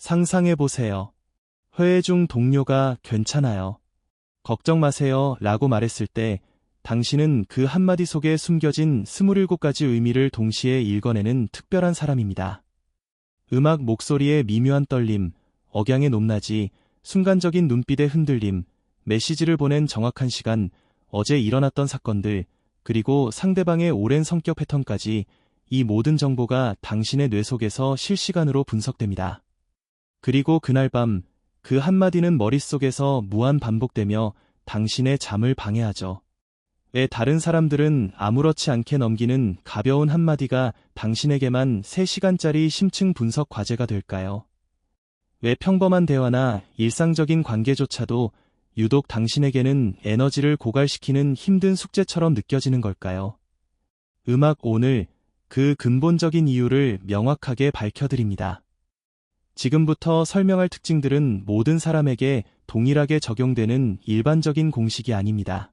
상상해보세요. 회의 중 동료가 괜찮아요. 걱정 마세요 라고 말했을 때 당신은 그 한마디 속에 숨겨진 27가지 의미를 동시에 읽어내는 특별한 사람입니다. 음악 목소리의 미묘한 떨림, 억양의 높낮이, 순간적인 눈빛의 흔들림, 메시지를 보낸 정확한 시간, 어제 일어났던 사건들, 그리고 상대방의 오랜 성격 패턴까지 이 모든 정보가 당신의 뇌 속에서 실시간으로 분석됩니다. 그리고 그날 밤, 그 한마디는 머릿속에서 무한 반복되며 당신의 잠을 방해하죠. 왜 다른 사람들은 아무렇지 않게 넘기는 가벼운 한마디가 당신에게만 3시간짜리 심층 분석 과제가 될까요? 왜 평범한 대화나 일상적인 관계조차도 유독 당신에게는 에너지를 고갈시키는 힘든 숙제처럼 느껴지는 걸까요? 음악 오늘 그 근본적인 이유를 명확하게 밝혀드립니다. 지금부터 설명할 특징들은 모든 사람에게 동일하게 적용되는 일반적인 공식이 아닙니다.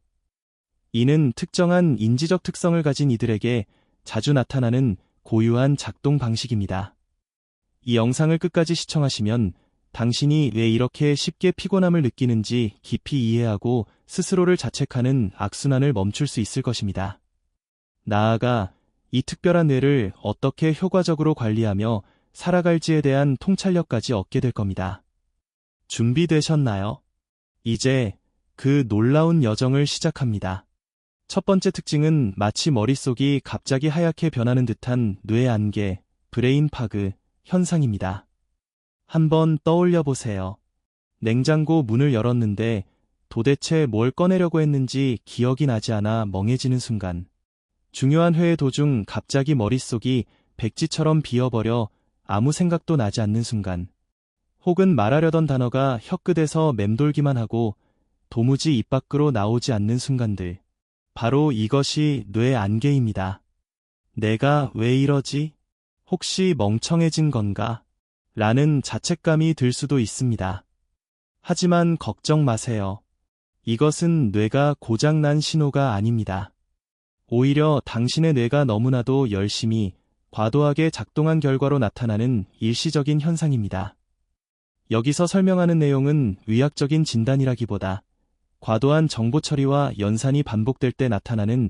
이는 특정한 인지적 특성을 가진 이들에게 자주 나타나는 고유한 작동 방식입니다. 이 영상을 끝까지 시청하시면 당신이 왜 이렇게 쉽게 피곤함을 느끼는지 깊이 이해하고 스스로를 자책하는 악순환을 멈출 수 있을 것입니다. 나아가 이 특별한 뇌를 어떻게 효과적으로 관리하며 살아갈지에 대한 통찰력까지 얻게 될 겁니다. 준비되셨나요? 이제 그 놀라운 여정을 시작합니다. 첫 번째 특징은 마치 머릿속이 갑자기 하얗게 변하는 듯한 뇌 안개, 브레인 파그 현상입니다. 한번 떠올려 보세요. 냉장고 문을 열었는데 도대체 뭘 꺼내려고 했는지 기억이 나지 않아 멍해지는 순간. 중요한 회의 도중 갑자기 머릿속이 백지처럼 비어버려 아무 생각도 나지 않는 순간. 혹은 말하려던 단어가 혀끝에서 맴돌기만 하고 도무지 입 밖으로 나오지 않는 순간들. 바로 이것이 뇌 안개입니다. 내가 왜 이러지? 혹시 멍청해진 건가? 라는 자책감이 들 수도 있습니다. 하지만 걱정 마세요. 이것은 뇌가 고장난 신호가 아닙니다. 오히려 당신의 뇌가 너무나도 열심히 과도하게 작동한 결과로 나타나는 일시적인 현상입니다. 여기서 설명하는 내용은 의학적인 진단이라기보다 과도한 정보 처리와 연산이 반복될 때 나타나는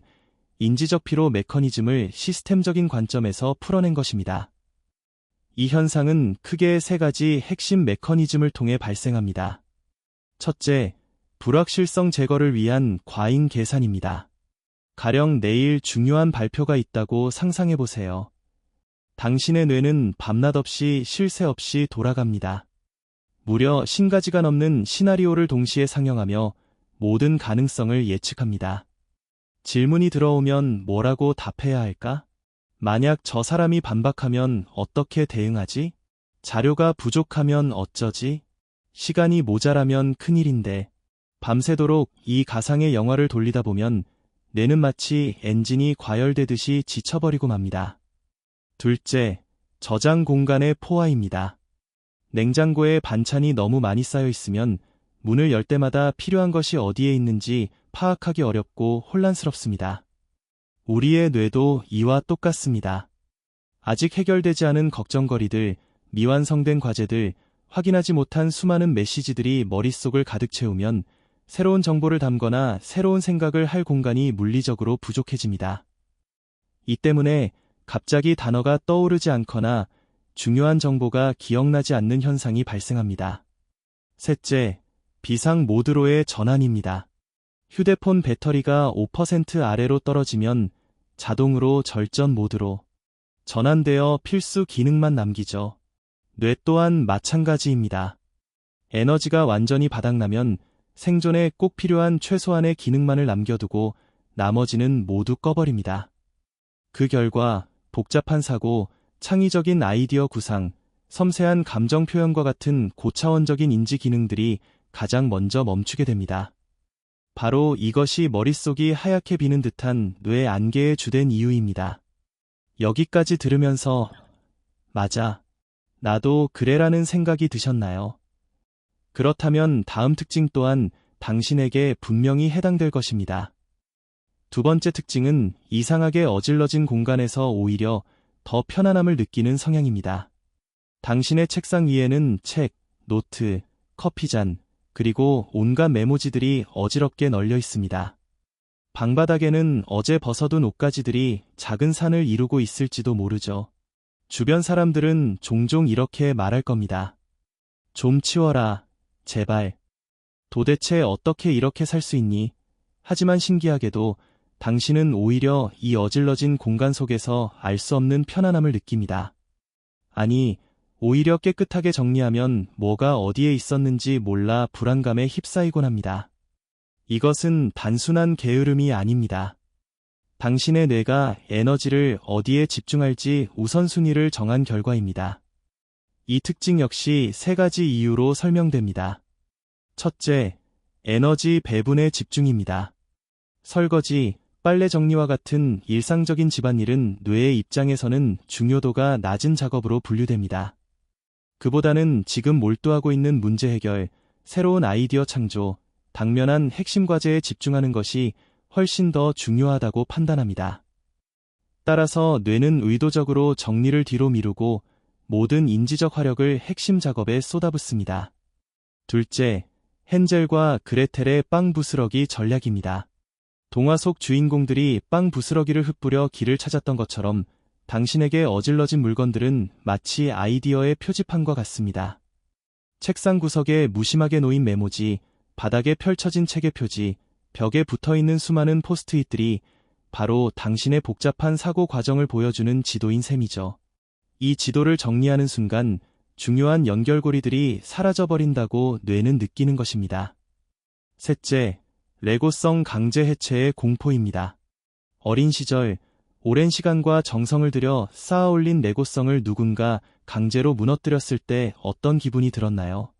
인지적 피로 메커니즘을 시스템적인 관점에서 풀어낸 것입니다. 이 현상은 크게 3가지 핵심 메커니즘을 통해 발생합니다. 첫째, 불확실성 제거를 위한 과잉 계산입니다. 가령 내일 중요한 발표가 있다고 상상해보세요. 당신의 뇌는 밤낮 없이 쉴 새 없이 돌아갑니다. 무려 50가지가 넘는 시나리오를 동시에 상영하며 모든 가능성을 예측합니다. 질문이 들어오면 뭐라고 답해야 할까? 만약 저 사람이 반박하면 어떻게 대응하지? 자료가 부족하면 어쩌지? 시간이 모자라면 큰일인데. 밤새도록 이 가상의 영화를 돌리다 보면 뇌는 마치 엔진이 과열되듯이 지쳐버리고 맙니다. 둘째, 저장 공간의 포화입니다. 냉장고에 반찬이 너무 많이 쌓여 있으면 문을 열 때마다 필요한 것이 어디에 있는지 파악하기 어렵고 혼란스럽습니다. 우리의 뇌도 이와 똑같습니다. 아직 해결되지 않은 걱정거리들, 미완성된 과제들, 확인하지 못한 수많은 메시지들이 머릿속을 가득 채우면 새로운 정보를 담거나 새로운 생각을 할 공간이 물리적으로 부족해집니다. 이 때문에 갑자기 단어가 떠오르지 않거나 중요한 정보가 기억나지 않는 현상이 발생합니다. 셋째, 비상 모드로의 전환입니다. 휴대폰 배터리가 5% 아래로 떨어지면 자동으로 절전 모드로 전환되어 필수 기능만 남기죠. 뇌 또한 마찬가지입니다. 에너지가 완전히 바닥나면 생존에 꼭 필요한 최소한의 기능만을 남겨두고 나머지는 모두 꺼버립니다. 그 결과 복잡한 사고, 창의적인 아이디어 구상, 섬세한 감정 표현과 같은 고차원적인 인지 기능들이 가장 먼저 멈추게 됩니다. 바로 이것이 머릿속이 하얗게 비는 듯한 뇌 안개의 주된 이유입니다. 여기까지 들으면서 맞아, 나도 그래라는 생각이 드셨나요? 그렇다면 다음 특징 또한 당신에게 분명히 해당될 것입니다. 두 번째 특징은 이상하게 어질러진 공간에서 오히려 더 편안함을 느끼는 성향입니다. 당신의 책상 위에는 책, 노트, 커피잔, 그리고 온갖 메모지들이 어지럽게 널려 있습니다. 방바닥에는 어제 벗어둔 옷가지들이 작은 산을 이루고 있을지도 모르죠. 주변 사람들은 종종 이렇게 말할 겁니다. 좀 치워라, 제발. 도대체 어떻게 이렇게 살 수 있니? 하지만 신기하게도 당신은 오히려 이 어질러진 공간 속에서 알 수 없는 편안함을 느낍니다. 아니, 오히려 깨끗하게 정리하면 뭐가 어디에 있었는지 몰라 불안감에 휩싸이곤 합니다. 이것은 단순한 게으름이 아닙니다. 당신의 뇌가 에너지를 어디에 집중할지 우선순위를 정한 결과입니다. 이 특징 역시 3가지 이유로 설명됩니다. 첫째, 에너지 배분의 집중입니다. 설거지, 빨래 정리와 같은 일상적인 집안일은 뇌의 입장에서는 중요도가 낮은 작업으로 분류됩니다. 그보다는 지금 몰두하고 있는 문제 해결, 새로운 아이디어 창조, 당면한 핵심 과제에 집중하는 것이 훨씬 더 중요하다고 판단합니다. 따라서 뇌는 의도적으로 정리를 뒤로 미루고 모든 인지적 화력을 핵심 작업에 쏟아붓습니다. 둘째, 헨젤과 그레텔의 빵 부스러기 전략입니다. 동화 속 주인공들이 빵 부스러기를 흩뿌려 길을 찾았던 것처럼 당신에게 어질러진 물건들은 마치 아이디어의 표지판과 같습니다. 책상 구석에 무심하게 놓인 메모지, 바닥에 펼쳐진 책의 표지, 벽에 붙어있는 수많은 포스트잇들이 바로 당신의 복잡한 사고 과정을 보여주는 지도인 셈이죠. 이 지도를 정리하는 순간 중요한 연결고리들이 사라져버린다고 뇌는 느끼는 것입니다. 셋째, 레고성 강제 해체의 공포입니다. 어린 시절, 오랜 시간과 정성을 들여 쌓아올린 레고성을 누군가 강제로 무너뜨렸을 때 어떤 기분이 들었나요?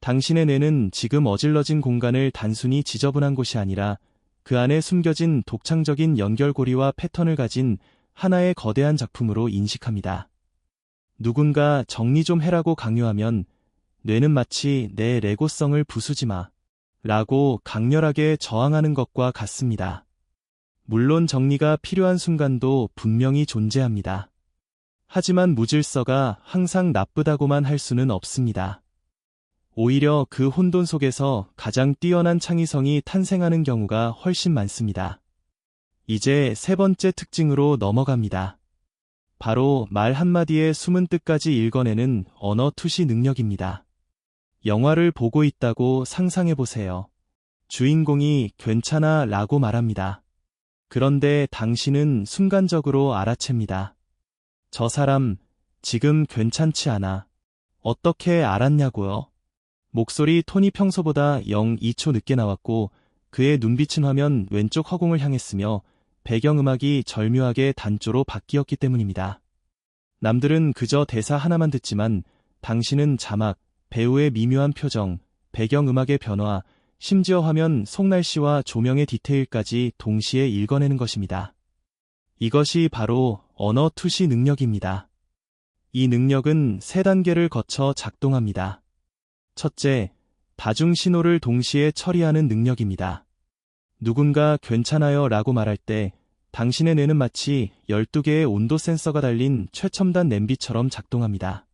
당신의 뇌는 지금 어질러진 공간을 단순히 지저분한 곳이 아니라 그 안에 숨겨진 독창적인 연결고리와 패턴을 가진 하나의 거대한 작품으로 인식합니다. 누군가 정리 좀 해라고 강요하면 뇌는 마치 내 레고성을 부수지 마 라고 강렬하게 저항하는 것과 같습니다. 물론 정리가 필요한 순간도 분명히 존재합니다. 하지만 무질서가 항상 나쁘다고만 할 수는 없습니다. 오히려 그 혼돈 속에서 가장 뛰어난 창의성이 탄생하는 경우가 훨씬 많습니다. 이제 3번째 특징으로 넘어갑니다. 바로 말 한마디에 숨은 뜻까지 읽어내는 언어 투시 능력입니다. 영화를 보고 있다고 상상해보세요. 주인공이 괜찮아 라고 말합니다. 그런데 당신은 순간적으로 알아챕니다. 저 사람 지금 괜찮지 않아. 어떻게 알았냐고요? 목소리 톤이 평소보다 0.2초 늦게 나왔고 그의 눈빛은 화면 왼쪽 허공을 향했으며 배경음악이 절묘하게 단조로 바뀌었기 때문입니다. 남들은 그저 대사 하나만 듣지만 당신은 자막, 배우의 미묘한 표정, 배경음악의 변화, 심지어 화면 속날씨와 조명의 디테일까지 동시에 읽어내는 것입니다. 이것이 바로 언어 투시 능력입니다. 이 능력은 3단계를 거쳐 작동합니다. 첫째, 다중 신호를 동시에 처리하는 능력입니다. 누군가 괜찮아요 라고 말할 때 당신의 뇌는 마치 12개의 온도 센서가 달린 최첨단 냄비처럼 작동합니다.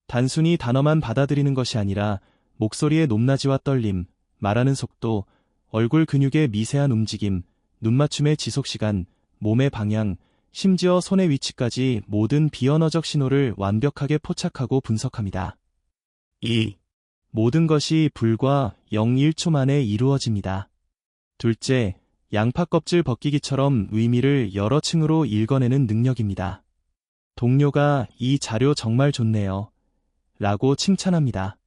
단순히 단어만 받아들이는 것이 아니라 목소리의 높낮이와 떨림, 말하는 속도, 얼굴 근육의 미세한 움직임, 눈맞춤의 지속시간, 몸의 방향, 심지어 손의 위치까지 모든 비언어적 신호를 완벽하게 포착하고 분석합니다. 이 모든 것이 불과 0.1초 만에 이루어집니다. 둘째, 양파 껍질 벗기기처럼 의미를 여러 층으로 읽어내는 능력입니다. 동료가 이 자료 정말 좋네요. 라고 칭찬합니다.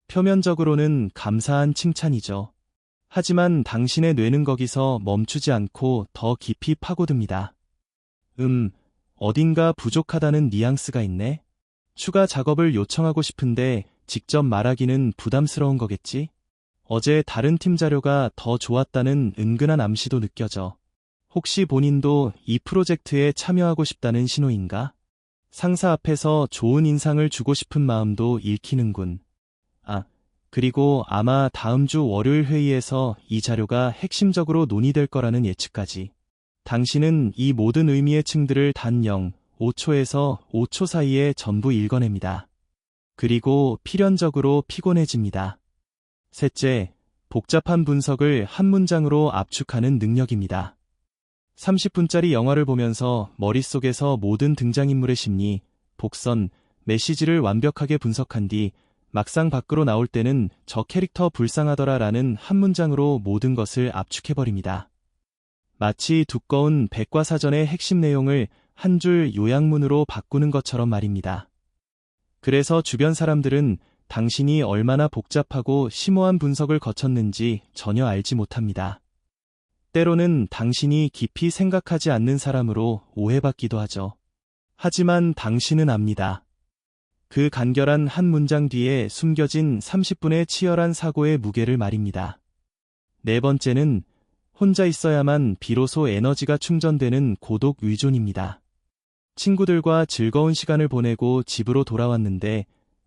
표면적으로는 감사한 칭찬이죠. 하지만 당신의 뇌는 거기서 멈추지 않고 더 깊이 파고듭니다. 어딘가 부족하다는 뉘앙스가 있네? 추가 작업을 요청하고 싶은데 직접 말하기는 부담스러운 거겠지? 어제 다른 팀 자료가 더 좋았다는 은근한 암시도 느껴져. 혹시 본인도 이 프로젝트에 참여하고 싶다는 신호인가? 상사 앞에서 좋은 인상을 주고 싶은 마음도 읽히는군. 그리고 아마 다음 주 월요일 회의에서 이 자료가 핵심적으로 논의될 거라는 예측까지. 당신은 이 모든 의미의 층들을 단 0.5초에서 5초 사이에 전부 읽어냅니다. 그리고 필연적으로 피곤해집니다. 셋째, 복잡한 분석을 한 문장으로 압축하는 능력입니다. 30분짜리 영화를 보면서 머릿속에서 모든 등장인물의 심리, 복선, 메시지를 완벽하게 분석한 뒤 막상 밖으로 나올 때는 저 캐릭터 불쌍하더라 라는 한 문장으로 모든 것을 압축해버립니다. 마치 두꺼운 백과사전의 핵심 내용을 한 줄 요약문으로 바꾸는 것처럼 말입니다. 그래서 주변 사람들은 당신이 얼마나 복잡하고 심오한 분석을 거쳤는지 전혀 알지 못합니다. 때로는 당신이 깊이 생각하지 않는 사람으로 오해받기도 하죠. 하지만 당신은 압니다. 그 간결한 한 문장 뒤에 숨겨진 30분의 치열한 사고의 무게를 말입니다. 네 번째는 혼자 있어야만 비로소 에너지가 충전되는 고독 의존입니다. 친구들과 즐거운 시간을 보내고 집으로 돌아왔는데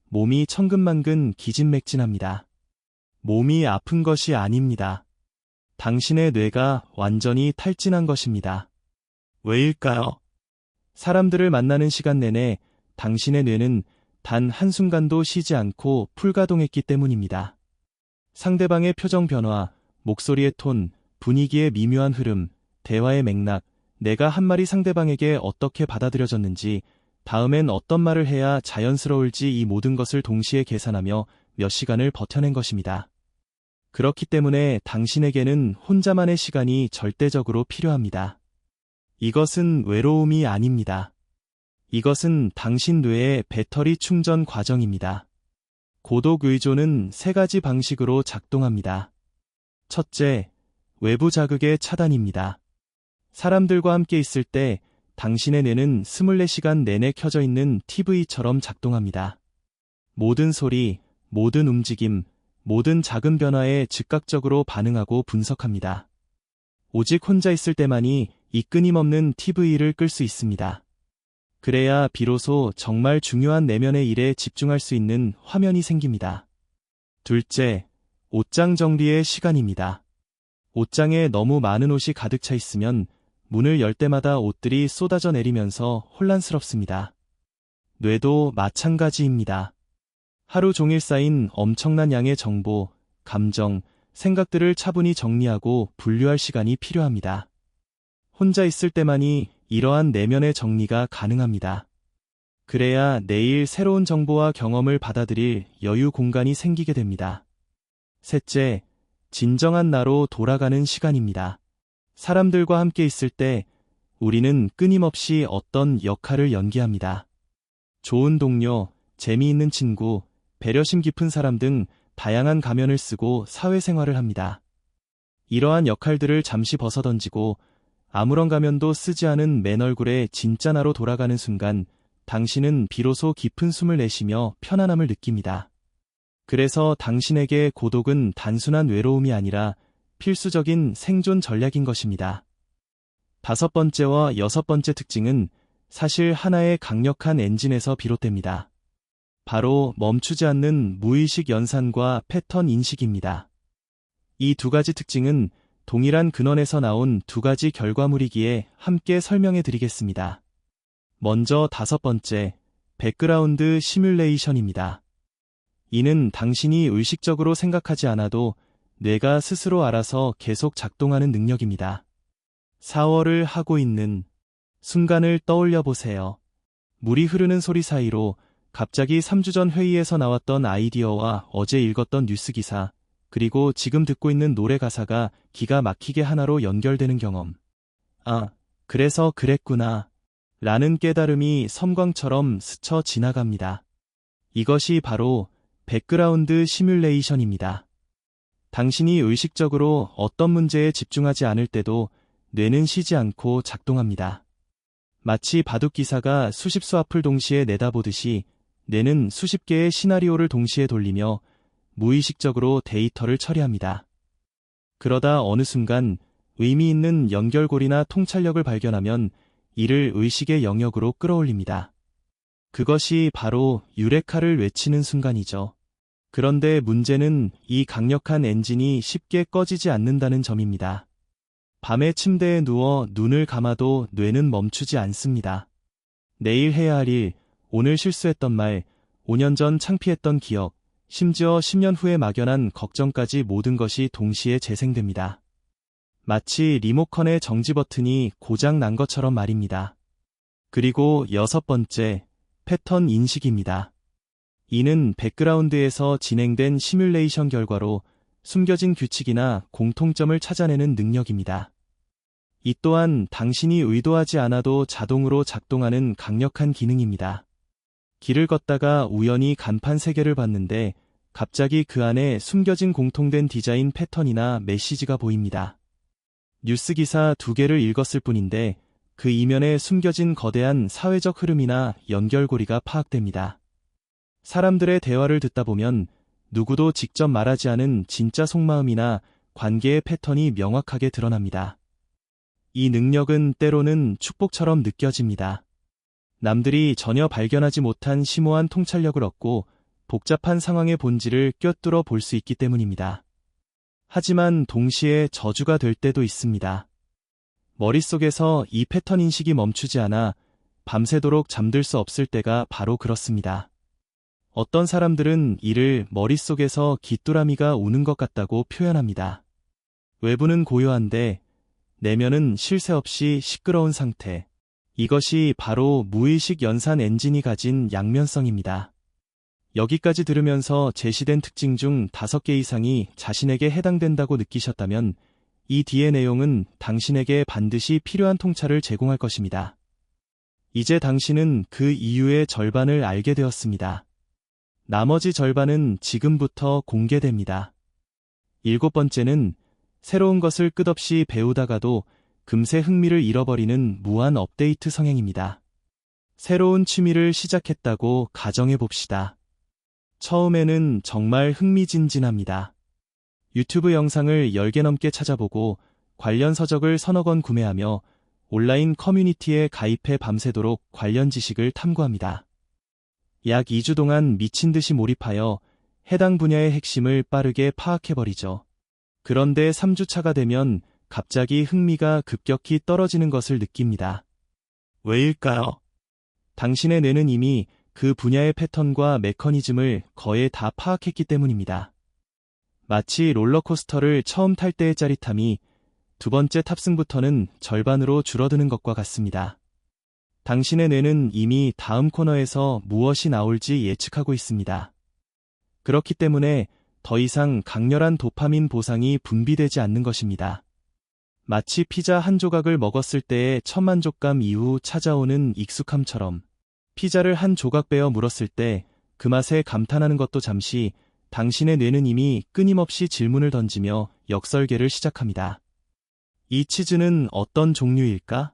몸이 천근만근 기진맥진합니다. 몸이 아픈 것이 아닙니다. 당신의 뇌가 완전히 탈진한 것입니다. 왜일까요? 사람들을 만나는 시간 내내 당신의 뇌는 단 한순간도 쉬지 않고 풀가동했기 때문입니다. 상대방의 표정 변화, 목소리의 톤, 분위기의 미묘한 흐름, 대화의 맥락, 내가 한 말이 상대방에게 어떻게 받아들여졌는지, 다음엔 어떤 말을 해야 자연스러울지 이 모든 것을 동시에 계산하며 몇 시간을 버텨낸 것입니다. 그렇기 때문에 당신에게는 혼자만의 시간이 절대적으로 필요합니다. 이것은 외로움이 아닙니다. 이것은 당신 뇌의 배터리 충전 과정입니다. 고독 의존은 세 가지 방식으로 작동합니다. 첫째, 외부 자극의 차단입니다. 사람들과 함께 있을 때 당신의 뇌는 24시간 내내 켜져 있는 TV처럼 작동합니다. 모든 소리, 모든 움직임, 모든 작은 변화에 즉각적으로 반응하고 분석합니다. 오직 혼자 있을 때만이 이 끊임없는 TV를 끌 수 있습니다. 그래야 비로소 정말 중요한 내면의 일에 집중할 수 있는 화면이 생깁니다. 둘째, 옷장 정리의 시간입니다. 옷장에 너무 많은 옷이 가득 차 있으면 문을 열 때마다 옷들이 쏟아져 내리면서 혼란스럽습니다. 뇌도 마찬가지입니다. 하루 종일 쌓인 엄청난 양의 정보, 감정, 생각들을 차분히 정리하고 분류할 시간이 필요합니다. 혼자 있을 때만이 이러한 내면의 정리가 가능합니다. 그래야 내일 새로운 정보와 경험을 받아들일 여유 공간이 생기게 됩니다. 셋째, 진정한 나로 돌아가는 시간입니다. 사람들과 함께 있을 때 우리는 끊임없이 어떤 역할을 연기합니다. 좋은 동료, 재미있는 친구, 배려심 깊은 사람 등 다양한 가면을 쓰고 사회생활을 합니다. 이러한 역할들을 잠시 벗어던지고 아무런 가면도 쓰지 않은 맨 얼굴에 진짜 나로 돌아가는 순간 당신은 비로소 깊은 숨을 내쉬며 편안함을 느낍니다. 그래서 당신에게 고독은 단순한 외로움이 아니라 필수적인 생존 전략인 것입니다. 다섯 번째와 여섯 번째 특징은 사실 하나의 강력한 엔진에서 비롯됩니다. 바로 멈추지 않는 무의식 연산과 패턴 인식입니다. 이 두 가지 특징은 동일한 근원에서 나온 두 가지 결과물이기에 함께 설명해 드리겠습니다. 먼저 다섯 번째, 백그라운드 시뮬레이션입니다. 이는 당신이 의식적으로 생각하지 않아도 뇌가 스스로 알아서 계속 작동하는 능력입니다. 샤워를 하고 있는 순간을 떠올려 보세요. 물이 흐르는 소리 사이로 갑자기 3주 전 회의에서 나왔던 아이디어와 어제 읽었던 뉴스 기사, 그리고 지금 듣고 있는 노래 가사가 기가 막히게 하나로 연결되는 경험. 아, 그래서 그랬구나. 라는 깨달음이 섬광처럼 스쳐 지나갑니다. 이것이 바로 백그라운드 시뮬레이션입니다. 당신이 의식적으로 어떤 문제에 집중하지 않을 때도 뇌는 쉬지 않고 작동합니다. 마치 바둑기사가 수십 수 앞을 동시에 내다보듯이 뇌는 수십 개의 시나리오를 동시에 돌리며 무의식적으로 데이터를 처리합니다. 그러다 어느 순간 의미 있는 연결고리나 통찰력을 발견하면 이를 의식의 영역으로 끌어올립니다. 그것이 바로 유레카를 외치는 순간이죠. 그런데 문제는 이 강력한 엔진이 쉽게 꺼지지 않는다는 점입니다. 밤에 침대에 누워 눈을 감아도 뇌는 멈추지 않습니다. 내일 해야 할 일, 오늘 실수했던 말, 5년 전 창피했던 기억, 심지어 10년 후에 막연한 걱정까지 모든 것이 동시에 재생됩니다. 마치 리모컨의 정지 버튼이 고장 난 것처럼 말입니다. 그리고 6번째, 패턴 인식입니다. 이는 백그라운드에서 진행된 시뮬레이션 결과로 숨겨진 규칙이나 공통점을 찾아내는 능력입니다. 이 또한 당신이 의도하지 않아도 자동으로 작동하는 강력한 기능입니다. 길을 걷다가 우연히 간판 3개를 봤는데 갑자기 그 안에 숨겨진 공통된 디자인 패턴이나 메시지가 보입니다. 뉴스 기사 2개를 읽었을 뿐인데 그 이면에 숨겨진 거대한 사회적 흐름이나 연결고리가 파악됩니다. 사람들의 대화를 듣다 보면 누구도 직접 말하지 않은 진짜 속마음이나 관계의 패턴이 명확하게 드러납니다. 이 능력은 때로는 축복처럼 느껴집니다. 남들이 전혀 발견하지 못한 심오한 통찰력을 얻고 복잡한 상황의 본질을 꿰뚫어 볼 수 있기 때문입니다. 하지만 동시에 저주가 될 때도 있습니다. 머릿속에서 이 패턴 인식이 멈추지 않아 밤새도록 잠들 수 없을 때가 바로 그렇습니다. 어떤 사람들은 이를 머릿속에서 귀뚜라미가 우는 것 같다고 표현합니다. 외부는 고요한데 내면은 쉴 새 없이 시끄러운 상태. 이것이 바로 무의식 연산 엔진이 가진 양면성입니다. 여기까지 들으면서 제시된 특징 중 5개 이상이 자신에게 해당된다고 느끼셨다면 이 뒤의 내용은 당신에게 반드시 필요한 통찰을 제공할 것입니다. 이제 당신은 그 이유의 절반을 알게 되었습니다. 나머지 절반은 지금부터 공개됩니다. 7번째는 새로운 것을 끝없이 배우다가도 금세 흥미를 잃어버리는 무한 업데이트 성향입니다. 새로운 취미를 시작했다고 가정해 봅시다. 처음에는 정말 흥미진진합니다. 유튜브 영상을 10개 넘게 찾아보고 관련 서적을 서너 권 구매하며 온라인 커뮤니티에 가입해 밤새도록 관련 지식을 탐구합니다. 약 2주 동안 미친 듯이 몰입하여 해당 분야의 핵심을 빠르게 파악해버리죠. 그런데 3주차가 되면 갑자기 흥미가 급격히 떨어지는 것을 느낍니다. 왜일까요? 당신의 뇌는 이미 그 분야의 패턴과 메커니즘을 거의 다 파악했기 때문입니다. 마치 롤러코스터를 처음 탈 때의 짜릿함이 2번째 탑승부터는 절반으로 줄어드는 것과 같습니다. 당신의 뇌는 이미 다음 코너에서 무엇이 나올지 예측하고 있습니다. 그렇기 때문에 더 이상 강렬한 도파민 보상이 분비되지 않는 것입니다. 마치 피자 한 조각을 먹었을 때의 천만족감 이후 찾아오는 익숙함처럼 피자를 한 조각 베어 물었을 때 그 맛에 감탄하는 것도 잠시 당신의 뇌는 이미 끊임없이 질문을 던지며 역설계를 시작합니다. 이 치즈는 어떤 종류일까?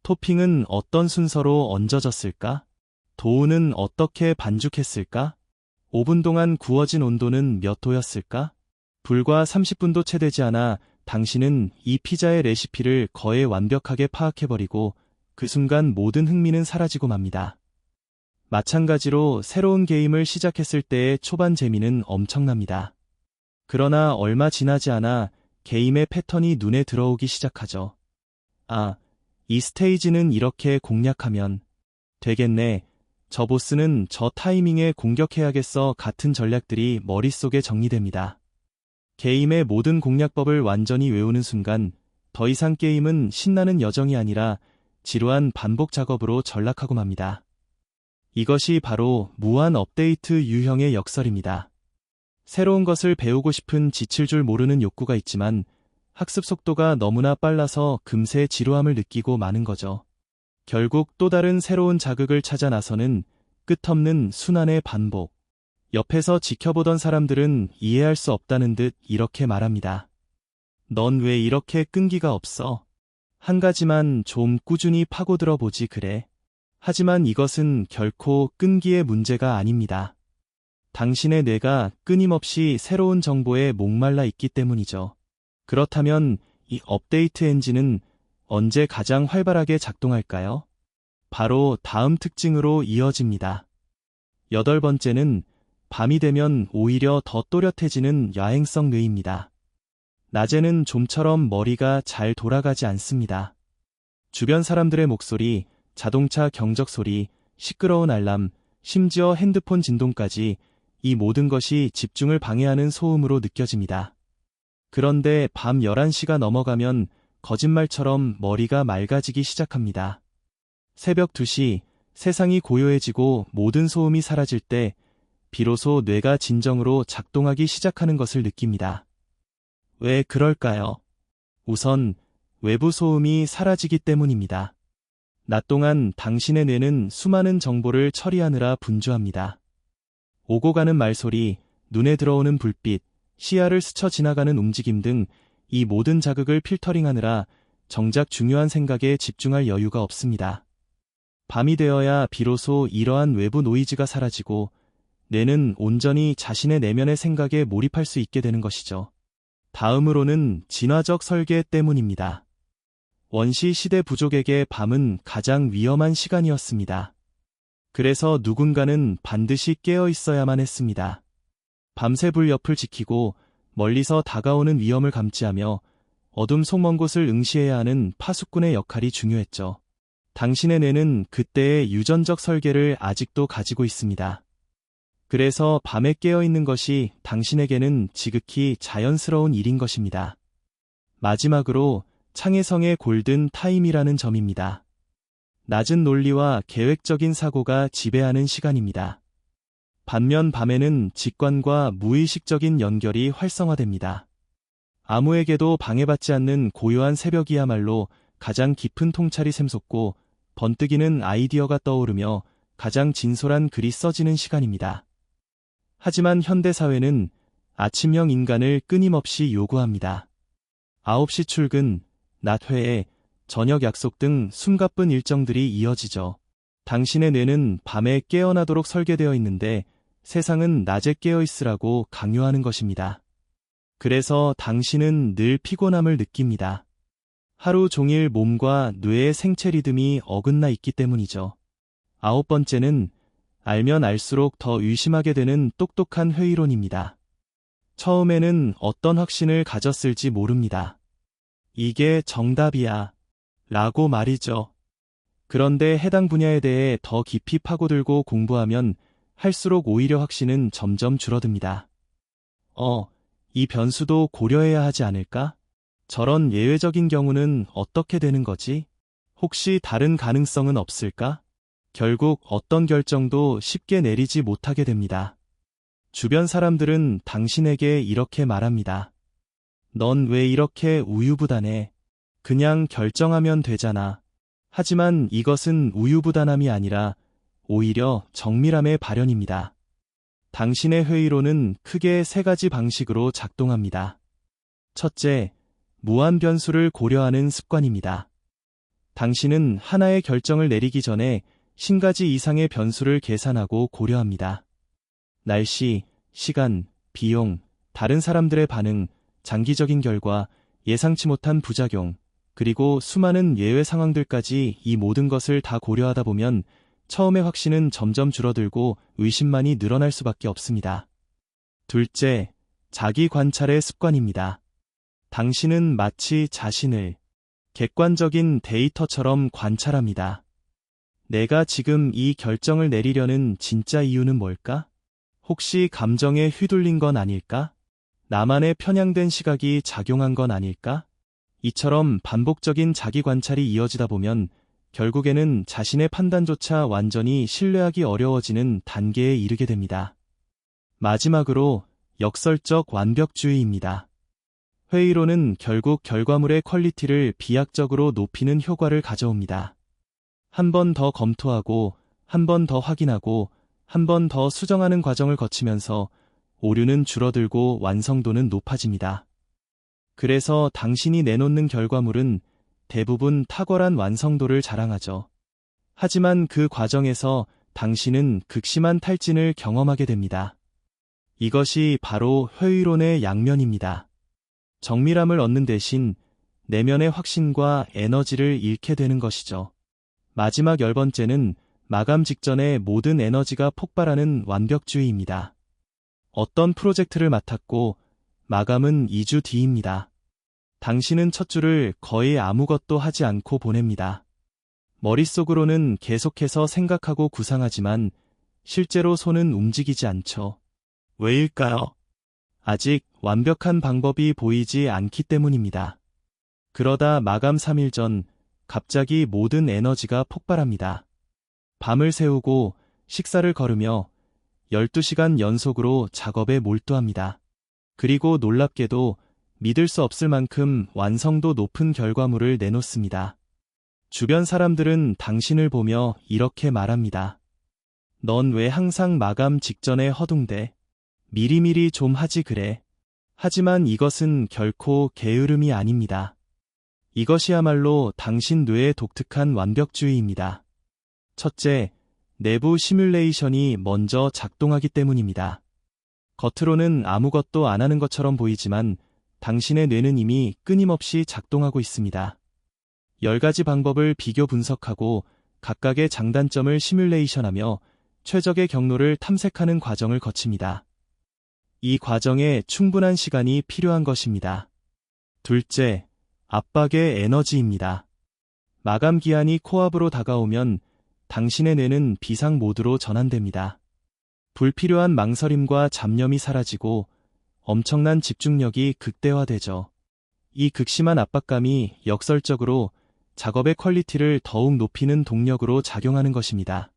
토핑은 어떤 순서로 얹어졌을까? 도우는 어떻게 반죽했을까? 오븐 동안 구워진 온도는 몇 도였을까? 불과 30분도 채 되지 않아 당신은 이 피자의 레시피를 거의 완벽하게 파악해버리고 그 순간 모든 흥미는 사라지고 맙니다. 마찬가지로 새로운 게임을 시작했을 때의 초반 재미는 엄청납니다. 그러나 얼마 지나지 않아 게임의 패턴이 눈에 들어오기 시작하죠. 아, 이 스테이지는 이렇게 공략하면 되겠네. 저 보스는 저 타이밍에 공격해야겠어 같은 전략들이 머릿속에 정리됩니다. 게임의 모든 공략법을 완전히 외우는 순간 더 이상 게임은 신나는 여정이 아니라 지루한 반복 작업으로 전락하고 맙니다. 이것이 바로 무한 업데이트 유형의 역설입니다. 새로운 것을 배우고 싶은 지칠 줄 모르는 욕구가 있지만 학습 속도가 너무나 빨라서 금세 지루함을 느끼고 마는 거죠. 결국 또 다른 새로운 자극을 찾아 나서는 끝없는 순환의 반복. 옆에서 지켜보던 사람들은 이해할 수 없다는 듯 이렇게 말합니다. 넌 왜 이렇게 끈기가 없어? 한 가지만 좀 꾸준히 파고들어 보지 그래. 하지만 이것은 결코 끈기의 문제가 아닙니다. 당신의 뇌가 끊임없이 새로운 정보에 목말라 있기 때문이죠. 그렇다면 이 업데이트 엔진은 언제 가장 활발하게 작동할까요? 바로 다음 특징으로 이어집니다. 8번째는 밤이 되면 오히려 더 또렷해지는 야행성 뇌입니다. 낮에는 좀처럼 머리가 잘 돌아가지 않습니다. 주변 사람들의 목소리, 자동차 경적 소리, 시끄러운 알람, 심지어 핸드폰 진동까지 이 모든 것이 집중을 방해하는 소음으로 느껴집니다. 그런데 밤 11시가 넘어가면 거짓말처럼 머리가 맑아지기 시작합니다. 새벽 2시, 세상이 고요해지고 모든 소음이 사라질 때 비로소 뇌가 진정으로 작동하기 시작하는 것을 느낍니다. 왜 그럴까요? 우선 외부 소음이 사라지기 때문입니다. 낮 동안 당신의 뇌는 수많은 정보를 처리하느라 분주합니다. 오고 가는 말소리, 눈에 들어오는 불빛, 시야를 스쳐 지나가는 움직임 등 이 모든 자극을 필터링하느라 정작 중요한 생각에 집중할 여유가 없습니다. 밤이 되어야 비로소 이러한 외부 노이즈가 사라지고 뇌는 온전히 자신의 내면의 생각에 몰입할 수 있게 되는 것이죠. 다음으로는 진화적 설계 때문입니다. 원시 시대 부족에게 밤은 가장 위험한 시간이었습니다. 그래서 누군가는 반드시 깨어 있어야만 했습니다. 밤새 불 옆을 지키고 멀리서 다가오는 위험을 감지하며 어둠 속 먼 곳을 응시해야 하는 파수꾼의 역할이 중요했죠. 당신의 뇌는 그때의 유전적 설계를 아직도 가지고 있습니다. 그래서 밤에 깨어 있는 것이 당신에게는 지극히 자연스러운 일인 것입니다. 마지막으로 창의성의 골든 타임이라는 점입니다. 낮은 논리와 계획적인 사고가 지배하는 시간입니다. 반면 밤에는 직관과 무의식적인 연결이 활성화됩니다. 아무에게도 방해받지 않는 고요한 새벽이야말로 가장 깊은 통찰이 샘솟고 번뜩이는 아이디어가 떠오르며 가장 진솔한 글이 써지는 시간입니다. 하지만 현대사회는 아침형 인간을 끊임없이 요구합니다. 9시 출근, 낮 회의, 저녁 약속 등 숨가쁜 일정들이 이어지죠. 당신의 뇌는 밤에 깨어나도록 설계되어 있는데 세상은 낮에 깨어 있으라고 강요하는 것입니다. 그래서 당신은 늘 피곤함을 느낍니다. 하루 종일 몸과 뇌의 생체 리듬이 어긋나 있기 때문이죠. 9번째는 알면 알수록 더 의심하게 되는 똑똑한 회의론입니다. 처음에는 어떤 확신을 가졌을지 모릅니다. 이게 정답이야 라고 말이죠. 그런데 해당 분야에 대해 더 깊이 파고들고 공부하면 할수록 오히려 확신은 점점 줄어듭니다. 이 변수도 고려해야 하지 않을까? 저런 예외적인 경우는 어떻게 되는 거지? 혹시 다른 가능성은 없을까? 결국 어떤 결정도 쉽게 내리지 못하게 됩니다. 주변 사람들은 당신에게 이렇게 말합니다. 넌 왜 이렇게 우유부단해? 그냥 결정하면 되잖아. 하지만 이것은 우유부단함이 아니라 오히려 정밀함의 발현입니다. 당신의 회의론은 크게 3가지 방식으로 작동합니다. 첫째, 무한 변수를 고려하는 습관입니다. 당신은 하나의 결정을 내리기 전에 50가지 이상의 변수를 계산하고 고려합니다. 날씨, 시간, 비용, 다른 사람들의 반응, 장기적인 결과, 예상치 못한 부작용, 그리고 수많은 예외 상황들까지 이 모든 것을 다 고려하다 보면 처음의 확신은 점점 줄어들고 의심만이 늘어날 수밖에 없습니다. 둘째, 자기 관찰의 습관입니다. 당신은 마치 자신을 객관적인 데이터처럼 관찰합니다. 내가 지금 이 결정을 내리려는 진짜 이유는 뭘까? 혹시 감정에 휘둘린 건 아닐까? 나만의 편향된 시각이 작용한 건 아닐까? 이처럼 반복적인 자기 관찰이 이어지다 보면 결국에는 자신의 판단조차 완전히 신뢰하기 어려워지는 단계에 이르게 됩니다. 마지막으로 역설적 완벽주의입니다. 회의론은 결국 결과물의 퀄리티를 비약적으로 높이는 효과를 가져옵니다. 한 번 더 검토하고, 한 번 더 확인하고, 한 번 더 수정하는 과정을 거치면서 오류는 줄어들고 완성도는 높아집니다. 그래서 당신이 내놓는 결과물은 대부분 탁월한 완성도를 자랑하죠. 하지만 그 과정에서 당신은 극심한 탈진을 경험하게 됩니다. 이것이 바로 회의론의 양면입니다. 정밀함을 얻는 대신 내면의 확신과 에너지를 잃게 되는 것이죠. 마지막 10번째는 마감 직전에 모든 에너지가 폭발하는 완벽주의입니다. 어떤 프로젝트를 맡았고 마감은 2주 뒤입니다. 당신은 첫 주를 거의 아무것도 하지 않고 보냅니다. 머릿속으로는 계속해서 생각하고 구상하지만 실제로 손은 움직이지 않죠. 왜일까요? 아직 완벽한 방법이 보이지 않기 때문입니다. 그러다 마감 3일 전 갑자기 모든 에너지가 폭발합니다. 밤을 새우고 식사를 거르며 12시간 연속으로 작업에 몰두합니다. 그리고 놀랍게도 믿을 수 없을 만큼 완성도 높은 결과물을 내놓습니다. 주변 사람들은 당신을 보며 이렇게 말합니다. 넌 왜 항상 마감 직전에 허둥대? 미리미리 좀 하지 그래. 하지만 이것은 결코 게으름이 아닙니다. 이것이야말로 당신 뇌의 독특한 완벽주의입니다. 첫째, 내부 시뮬레이션이 먼저 작동하기 때문입니다. 겉으로는 아무것도 안 하는 것처럼 보이지만 당신의 뇌는 이미 끊임없이 작동하고 있습니다. 10가지 방법을 비교 분석하고 각각의 장단점을 시뮬레이션하며 최적의 경로를 탐색하는 과정을 거칩니다. 이 과정에 충분한 시간이 필요한 것입니다. 둘째, 압박의 에너지입니다. 마감 기한이 코앞으로 다가오면 당신의 뇌는 비상 모드로 전환됩니다. 불필요한 망설임과 잡념이 사라지고 엄청난 집중력이 극대화되죠. 이 극심한 압박감이 역설적으로 작업의 퀄리티를 더욱 높이는 동력으로 작용하는 것입니다.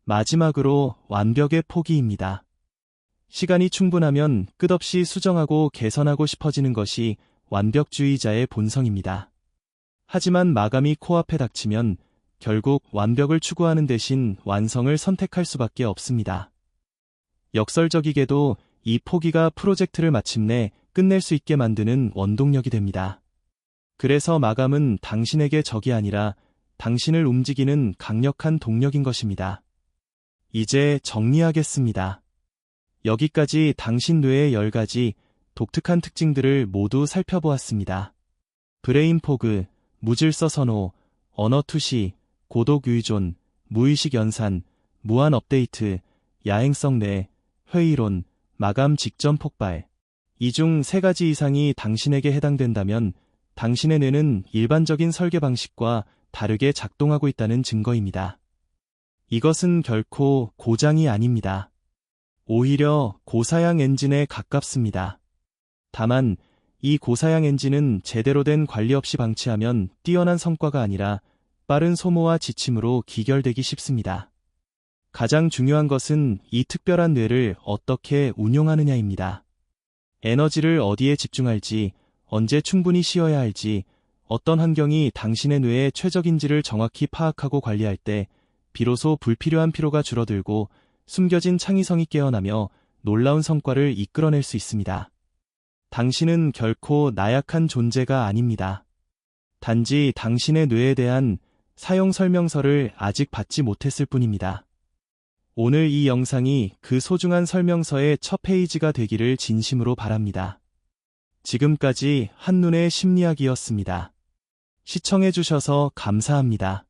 마지막으로 완벽의 포기입니다. 시간이 충분하면 끝없이 수정하고 개선하고 싶어지는 것이 완벽주의자의 본성입니다. 하지만 마감이 코앞에 닥치면 결국 완벽을 추구하는 대신 완성을 선택할 수밖에 없습니다. 역설적이게도 이 포기가 프로젝트를 마침내 끝낼 수 있게 만드는 원동력이 됩니다. 그래서 마감은 당신에게 적이 아니라 당신을 움직이는 강력한 동력인 것입니다. 이제 정리하겠습니다. 여기까지 당신 뇌의 10가지 독특한 특징들을 모두 살펴보았습니다. 브레인 포그, 무질서 선호, 언어 투시, 고독 의존, 무의식 연산, 무한 업데이트, 야행성 뇌, 회의론, 마감 직전 폭발. 이 중 3가지 이상이 당신에게 해당된다면 당신의 뇌는 일반적인 설계 방식과 다르게 작동하고 있다는 증거입니다. 이것은 결코 고장이 아닙니다. 오히려 고사양 엔진에 가깝습니다. 다만 이 고사양 엔진은 제대로 된 관리 없이 방치하면 뛰어난 성과가 아니라 빠른 소모와 지침으로 기결되기 쉽습니다. 가장 중요한 것은 이 특별한 뇌를 어떻게 운용하느냐입니다. 에너지를 어디에 집중할지, 언제 충분히 쉬어야 할지, 어떤 환경이 당신의 뇌의 최적인지를 정확히 파악하고 관리할 때 비로소 불필요한 피로가 줄어들고 숨겨진 창의성이 깨어나며 놀라운 성과를 이끌어낼 수 있습니다. 당신은 결코 나약한 존재가 아닙니다. 단지 당신의 뇌에 대한 사용 설명서를 아직 받지 못했을 뿐입니다. 오늘 이 영상이 그 소중한 설명서의 첫 페이지가 되기를 진심으로 바랍니다. 지금까지 한눈의 심리학이었습니다. 시청해주셔서 감사합니다.